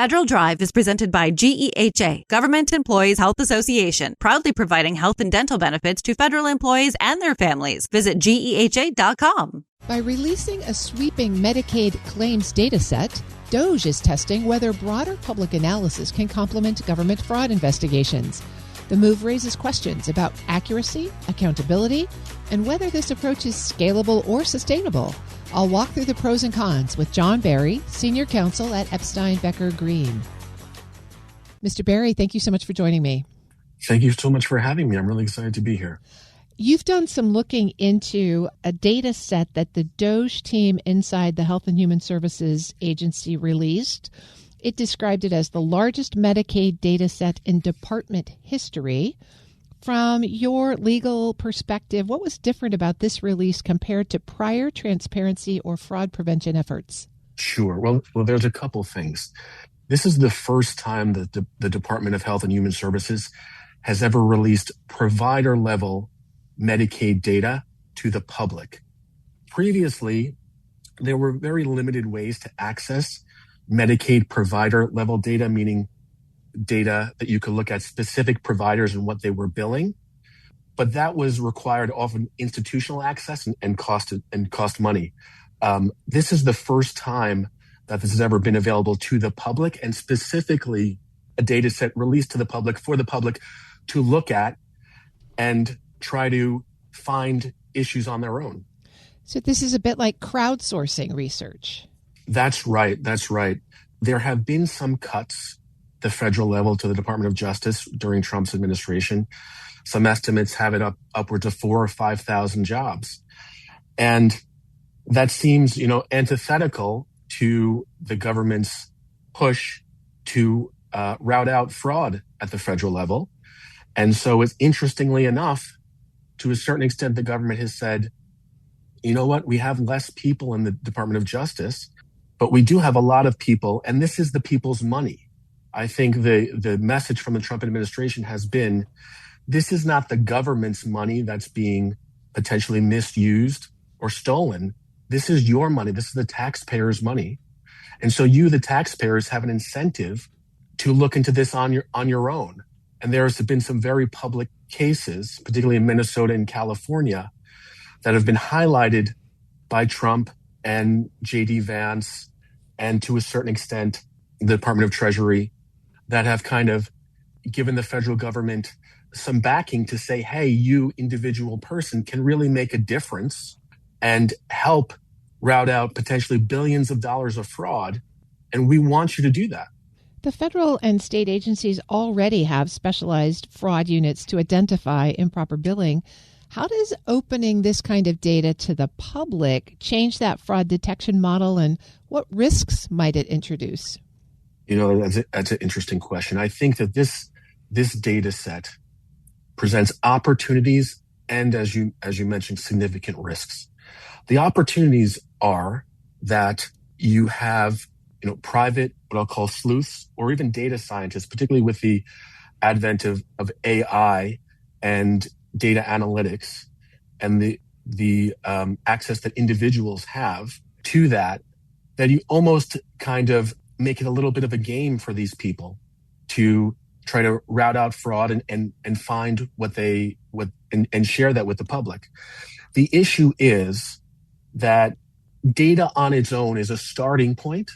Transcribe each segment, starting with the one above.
Federal Drive is presented by GEHA, Government Employees Health Association, proudly providing health and dental benefits to federal employees and their families. Visit GEHA.com. By releasing a sweeping Medicaid claims dataset, DOGE is testing whether broader public analysis can complement government fraud investigations. The move raises questions about accuracy, accountability, and whether this approach is scalable or sustainable. I'll walk through the pros and cons with John Barry, Senior Counsel at Epstein Becker Green. Mr. Barry, thank you so much for joining me. Thank you so much for having me. I'm really excited to be here. You've done some looking into a data set that the DOGE team inside the Health and Human Services Agency released. It described it as the largest Medicaid data set in department history. From your legal perspective, what was different about this release compared to prior transparency or fraud prevention efforts? Sure. Well, there's a couple things. This is the first time that the Department of Health and Human Services has ever released provider-level Medicaid data to the public. Previously, there were very limited ways to access Medicaid provider-level data, meaning data that you could look at specific providers and what they were billing, but that was required often institutional access and cost money. This is the first time that this has ever been available to the public, and specifically a data set released to the public for the public to look at and try to find issues on their own. So this is a bit like crowdsourcing research. That's right. There have been some cuts at the federal level to the Department of Justice during Trump's administration. Some estimates have it upwards of 4,000 or 5,000 jobs. And that seems, antithetical to the government's push to rout out fraud at the federal level. And so it's interestingly enough, to a certain extent, the government has said, you know what, we have less people in the Department of Justice, but we do have a lot of people, and this is the people's money. I think the message from the Trump administration has been, this is not the government's money that's being potentially misused or stolen. This is your money. This is the taxpayers' money. And so you, the taxpayers, have an incentive to look into this on your own. And there's been some very public cases, particularly in Minnesota and California, that have been highlighted by Trump and J.D. Vance and to a certain extent, the Department of Treasury, that have kind of given the federal government some backing to say, hey, you individual person can really make a difference and help rout out potentially billions of dollars of fraud. And we want you to do that. The federal and state agencies already have specialized fraud units to identify improper billing. How does opening this kind of data to the public change that fraud detection model, and what risks might it introduce? That's an interesting question. I think that this data set presents opportunities and, as you mentioned, significant risks. The opportunities are that you have private, what I'll call sleuths, or even data scientists, particularly with the advent of AI and data analytics and the access that individuals have to that you almost kind of make it a little bit of a game for these people to try to rout out fraud and find and share that with the public. The issue is that data on its own is a starting point.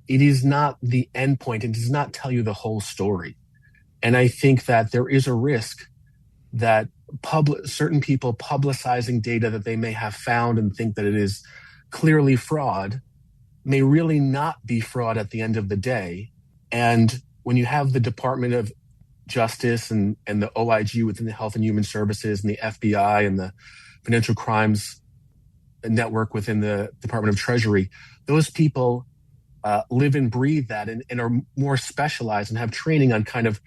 It is not the end point. It does not tell you the whole story. And I think that there is a risk that certain people publicizing data that they may have found and think that it is clearly fraud may really not be fraud at the end of the day. And when you have the Department of Justice and the OIG within the Health and Human Services and the FBI and the Financial Crimes Network within the Department of Treasury, those people live and breathe that and are more specialized and have training on kind of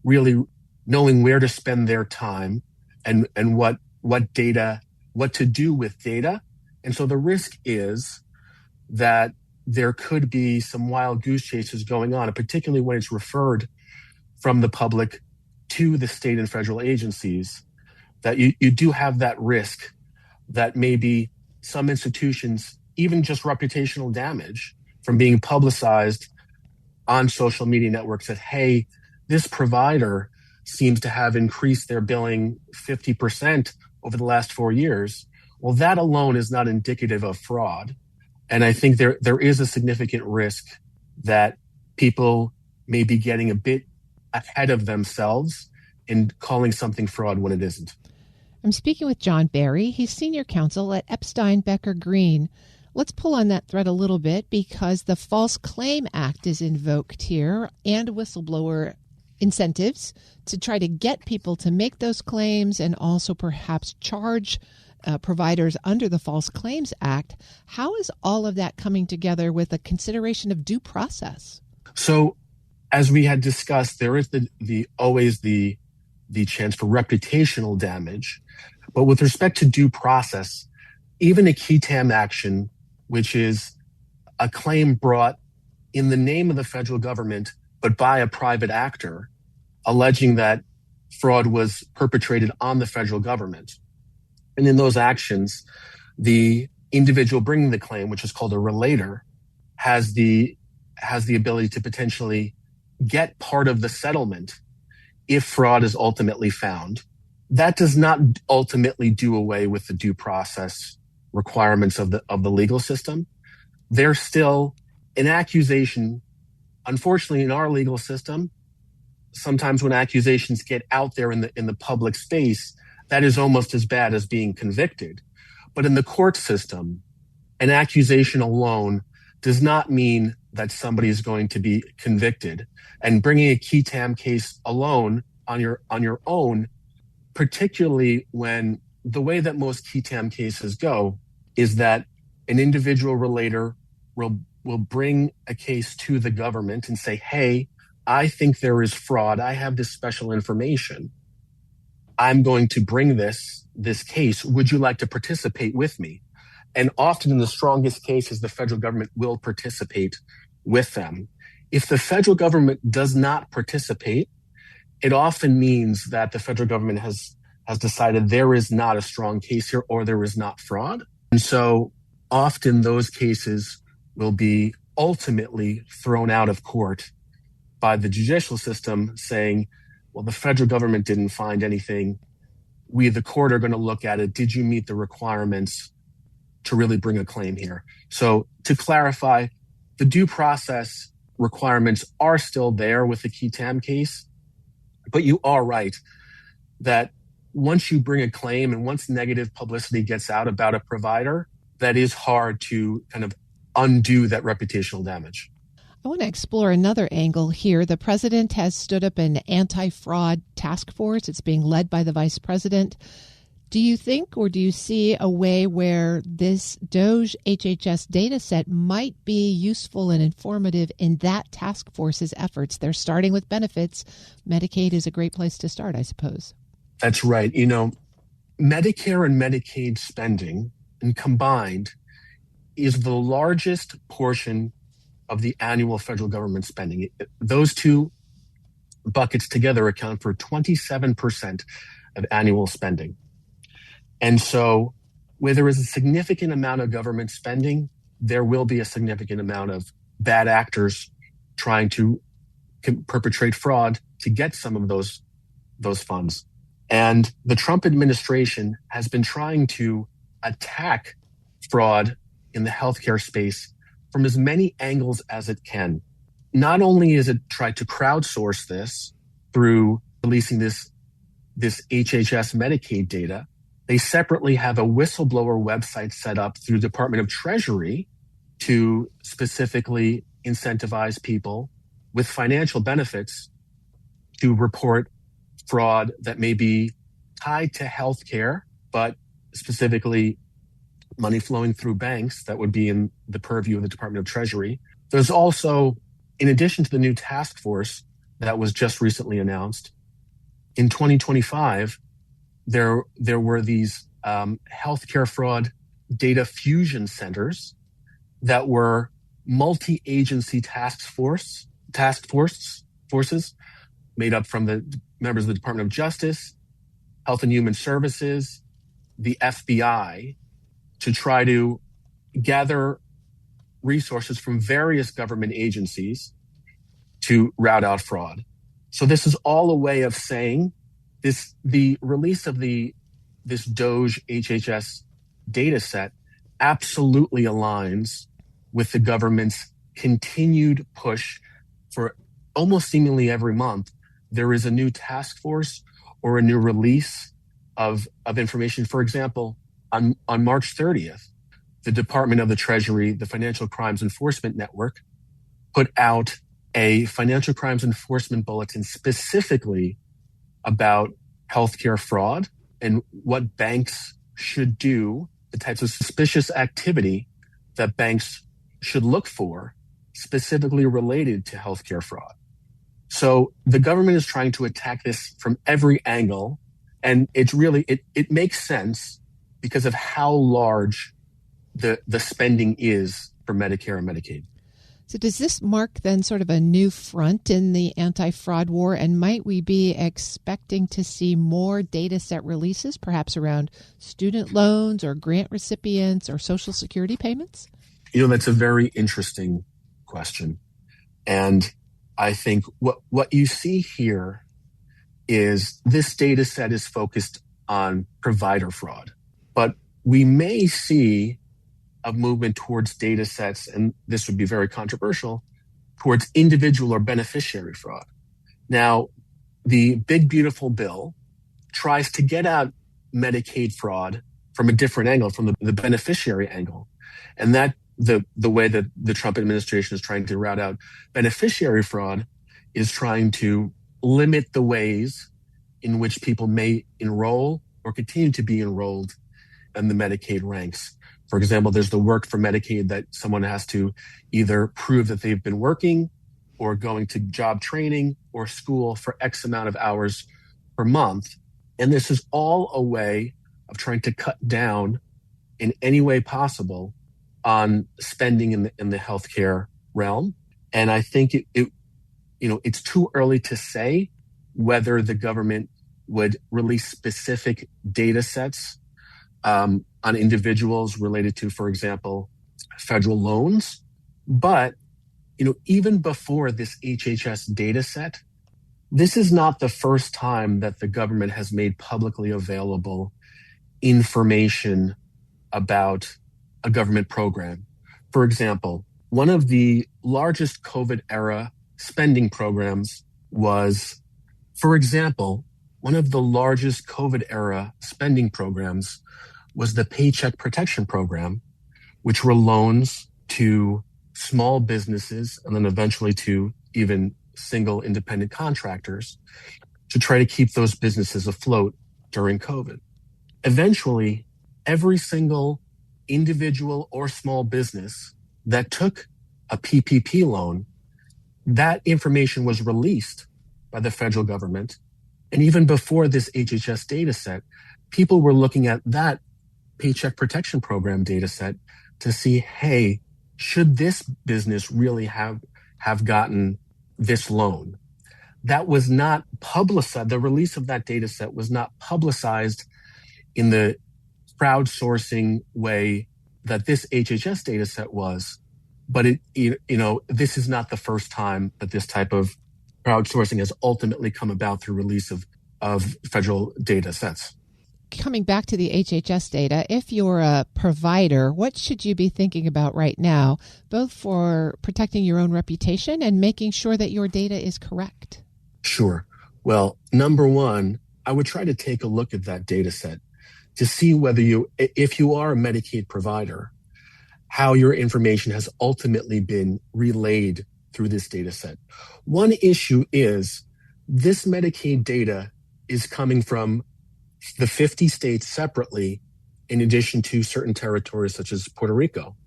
really knowing where to spend their time and what to do with data. And so the risk is that there could be some wild goose chases going on, and particularly when it's referred from the public to the state and federal agencies, that you do have that risk that maybe some institutions, even just reputational damage from being publicized on social media networks that, hey, this provider seems to have increased their billing 50% over the last 4 years. Well, that alone is not indicative of fraud. And I think there is a significant risk that people may be getting a bit ahead of themselves in calling something fraud when it isn't. I'm speaking with John Barry. He's senior counsel at Epstein Becker Green. Let's pull on that thread a little bit because the False Claim Act is invoked here and whistleblower incentives to try to get people to make those claims and also perhaps charge providers under the False Claims Act. How is all of that coming together with a consideration of due process? So, as we had discussed, there is always the chance for reputational damage. But with respect to due process, even a qui tam action, which is a claim brought in the name of the federal government, but by a private actor, alleging that fraud was perpetrated on the federal government. And in those actions, the individual bringing the claim, which is called a relator, has the ability to potentially get part of the settlement if fraud is ultimately found. That does not ultimately do away with the due process requirements of the legal system. There's still an accusation. Unfortunately, in our legal system, sometimes when accusations get out there in the public space, that is almost as bad as being convicted. But in the court system, an accusation alone does not mean that somebody is going to be convicted. And bringing a qui tam case alone on your own, particularly when the way that most qui tam cases go is that an individual relator will bring a case to the government and say, hey, I think there is fraud. I have this special information. I'm going to bring this case. Would you like to participate with me? And often in the strongest cases, the federal government will participate with them. If the federal government does not participate, it often means that the federal government has decided there is not a strong case here or there is not fraud. And so often those cases will be ultimately thrown out of court by the judicial system saying, well, the federal government didn't find anything. We, the court, are going to look at it. Did you meet the requirements to really bring a claim here? So to clarify, the due process requirements are still there with the qui tam case, but you are right that once you bring a claim and once negative publicity gets out about a provider, that is hard to kind of undo that reputational damage. I want to explore another angle here. The president has stood up an anti-fraud task force. It's being led by the vice president. Do you think or do you see a way where this DOGE HHS data set might be useful and informative in that task force's efforts? They're starting with benefits. Medicaid is a great place to start, I suppose. That's right. You know, Medicare and Medicaid spending and combined is the largest portion of the annual federal government spending. Those two buckets together account for 27% of annual spending. And so where there is a significant amount of government spending, there will be a significant amount of bad actors trying to perpetrate fraud to get some of those funds. And the Trump administration has been trying to attack fraud in the healthcare space from as many angles as it can. Not only is it tried to crowdsource this through releasing this HHS Medicaid data, they separately have a whistleblower website set up through the Department of Treasury to specifically incentivize people with financial benefits to report fraud that may be tied to healthcare, but specifically money flowing through banks that would be in the purview of the Department of Treasury. There's also, in addition to the new task force that was just recently announced, in 2025, there were these healthcare fraud data fusion centers that were multi-agency task forces made up from the members of the Department of Justice, Health and Human Services, the FBI, to try to gather resources from various government agencies to rout out fraud. So this is all a way of saying the release of this DOGE HHS data set absolutely aligns with the government's continued push for almost seemingly every month. There is a new task force or a new release of information. For example, on March 30th, the Department of the Treasury, the Financial Crimes Enforcement Network, put out a financial crimes enforcement bulletin specifically about healthcare fraud and what banks should do, the types of suspicious activity that banks should look for, specifically related to healthcare fraud. So the government is trying to attack this from every angle, and it's really, it makes sense because of how large the spending is for Medicare and Medicaid. So does this mark then sort of a new front in the anti-fraud war? And might we be expecting to see more data set releases, perhaps around student loans or grant recipients or Social Security payments? That's a very interesting question. And I think what you see here is this data set is focused on provider fraud. But we may see a movement towards data sets, and this would be very controversial, towards individual or beneficiary fraud. Now, the Big Beautiful Bill tries to get out Medicaid fraud from a different angle, from the beneficiary angle. And that the way that the Trump administration is trying to rout out beneficiary fraud is trying to limit the ways in which people may enroll or continue to be enrolled in the Medicaid ranks. For example, there's the work for Medicaid that someone has to either prove that they've been working or going to job training or school for X amount of hours per month. And this is all a way of trying to cut down in any way possible on spending in the healthcare realm. And I think it's too early to say whether the government would release specific data sets on individuals related to, for example, federal loans. But, even before this HHS data set, this is not the first time that the government has made publicly available information about a government program. For example, one of the largest COVID era spending programs was, for example, one of the largest COVID era spending programs was the Paycheck Protection Program, which were loans to small businesses and then eventually to even single independent contractors to try to keep those businesses afloat during COVID. Eventually, every single individual or small business that took a PPP loan, that information was released by the federal government. And even before this HHS data set, people were looking at that Paycheck Protection Program data set to see, hey, should this business really have gotten this loan? That was not publicized. The release of that data set was not publicized in the crowdsourcing way that this HHS data set was. But this is not the first time that this type of crowdsourcing has ultimately come about through release of federal data sets. Coming back to the HHS data, if you're a provider, what should you be thinking about right now, both for protecting your own reputation and making sure that your data is correct? Sure. Well, number one, I would try to take a look at that data set to see whether if you are a Medicaid provider, how your information has ultimately been relayed through this data set. One issue is this Medicaid data is coming from the 50 states separately, in addition to certain territories such as Puerto Rico.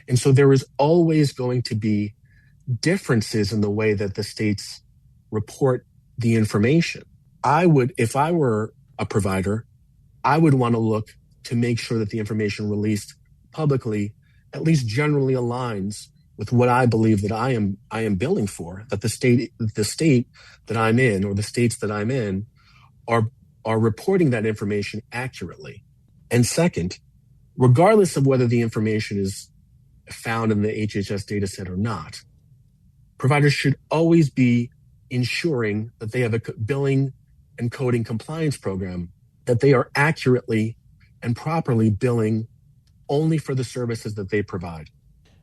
And so there is always going to be differences in the way that the states report the information. If I were a provider, I would want to look to make sure that the information released publicly at least generally aligns with what I believe that I am billing for, that the state that I'm in or the states that I'm in are reporting that information accurately. And second, regardless of whether the information is found in the HHS data set or not, providers should always be ensuring that they have a billing and coding compliance program, that they are accurately and properly billing only for the services that they provide.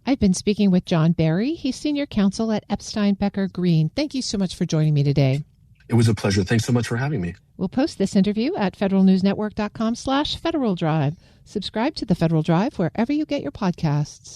I've been speaking with John Barry. He's senior counsel at Epstein Becker Green. Thank you so much for joining me today. It was a pleasure. Thanks so much for having me. We'll post this interview at federalnewsnetwork.com/Federal Drive. Subscribe to the Federal Drive wherever you get your podcasts.